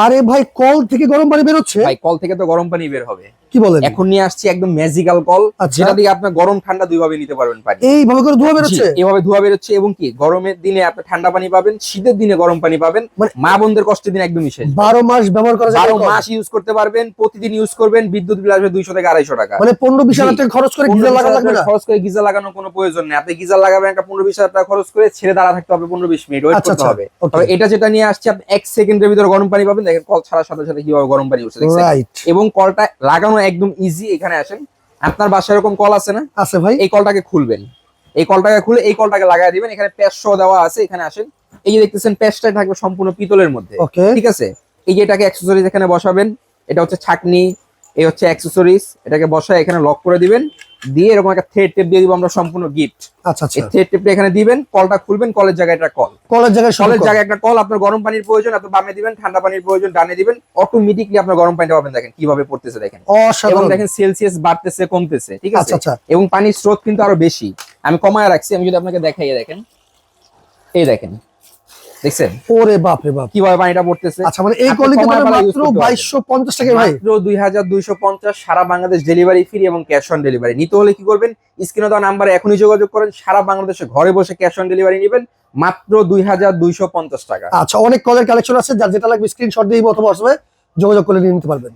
আরে ভাই কল থেকে গরম পানি বের হচ্ছে? ভাই কল থেকে তো গরম পানি বের হবে। কি বলেন? এখন নিয়ে আসছি একদম ম্যাজিক্যাল কল, আচ্ছা। যেটা দিয়ে আপনি গরম ঠান্ডা দুই ভাবে নিতে পারবেন পানি। এইভাবে করে ধোয়া বের জি, হচ্ছে? এভাবে ধোয়া বেরোচ্ছে, এবং কি গরমের দিনে আপনি ঠান্ডা পানি পাবেন, শীতের দিনে গরম পানি পাবেন। মানে মা বোনদের কষ্টের দিন একদমই শেষ। 12 মাস ব্যবহার করা যায়? 12 মাস ইউজ করতে পারবেন, প্রতিদিন ইউজ করবেন, বিদ্যুৎ বিল আসবে 200 থেকে 250 টাকা। মানে 15-20 হাজার জি, টাকা খরচ করে 15-20 গিজার লাগানো হাজার লাগবে টাকা না? খরচ করে গিজার লাগানোর কোনো প্রয়োজন নেই। আপনি গিজার লাগাবেন একটা 15-20 হাজার টাকা খরচ করে, ছেড়ে দাঁড়া থাকতে হবে 15-20 মিনিট, ওয়েট আচ্ছা করতে আচ্ছা, হবে। ওকে, তবে এটা যেটা নিয়ে আসছে, আপনি 1 সেকেন্ডের ভিতরে গরম পানি পাবেন। দেখেন কল ছাড়ার সাথে সাথে কিভাবে গরম পানি উঠছে, দেখছেন? রাইট। এবং কলটা লাগানো একদম ইজি। এখানে আসেন, আপনার বাসায় এরকম কল আছে না? আছে ভাই। এই কলটাকে খুলবেন, এই কলটাকে খুলে এই কলটাকে লাগাই দিবেন। এখানে প্যাচ সহ দেওয়া আছে। এখানে আসেন, এই যে দেখতেছেন প্যাচটা থাকবে সম্পূর্ণ পিতলের মধ্যে। ওকে। ঠিক আছে, এই যে এটাকে অ্যাক্সেসরিজ এখানে বসাবেন। এটা হচ্ছে ছাকনি, এই হচ্ছে অ্যাক্সেসরিজ। এটাকে বসায় এখানে লক করে দিবেন, দিয়ে এরকম একটা থ্রেড টেপ দিয়ে দিব আমরা, সম্পূর্ণ গিফট। আচ্ছা আচ্ছা। এই থ্রেড টেপটা এখানে দিবেন, কলটা খুলবেন, কলের জায়গায় একটা কল, কলের জায়গায় কলের জায়গায় একটা কল। আপনার গরম পানির প্রয়োজন আপনি বামে দিবেন, ঠান্ডা পানির প্রয়োজন ডানে দিবেন, অটোমেটিকলি আপনার গরম পানিটা পাবেন। দেখেন কিভাবে পড়তেছে, দেখেন। এবং অসাধারণ। দেখেন সেলসিয়াস বাড়তেছে কমতেছে, ঠিক আছে? আচ্ছা আচ্ছা। এবং পানির স্রোত কিন্তু আরো বেশি। আমি কমায় রাখছি, আমি যদি আপনাকে দেখাই, দেখেন, এই দেখেন, দেখছেন ওরে বাপ রে বাপ, কিভাবে পানিটা পড়তেছে? আচ্ছা মানে এই আপনি কলিং কমায় পালা use মাত্র করতে পারবেন। 2250 টাকা ভাই? মাত্র 2250, সারা বাংলাদেশ ডেলিভারি ফ্রি এবং ক্যাশ অন ডেলিভারি। নিতে হলে কি করবেন, স্ক্রিনে দেওয়া নাম্বারে এখনই যোগাযোগ করেন। সারা বাংলাদেশে ঘরে বসে ক্যাশ অন ডেলিভারি নেবেন, মাত্র 2250 টাকা। আচ্ছা, অনেক কলের কালেকশন আছে, যার যেটা লাগবে স্ক্রিনশট দিয়ে অথবা হোয়াটসঅ্যাপে যোগাযোগ করে নিয়ে নিতে পারবেন।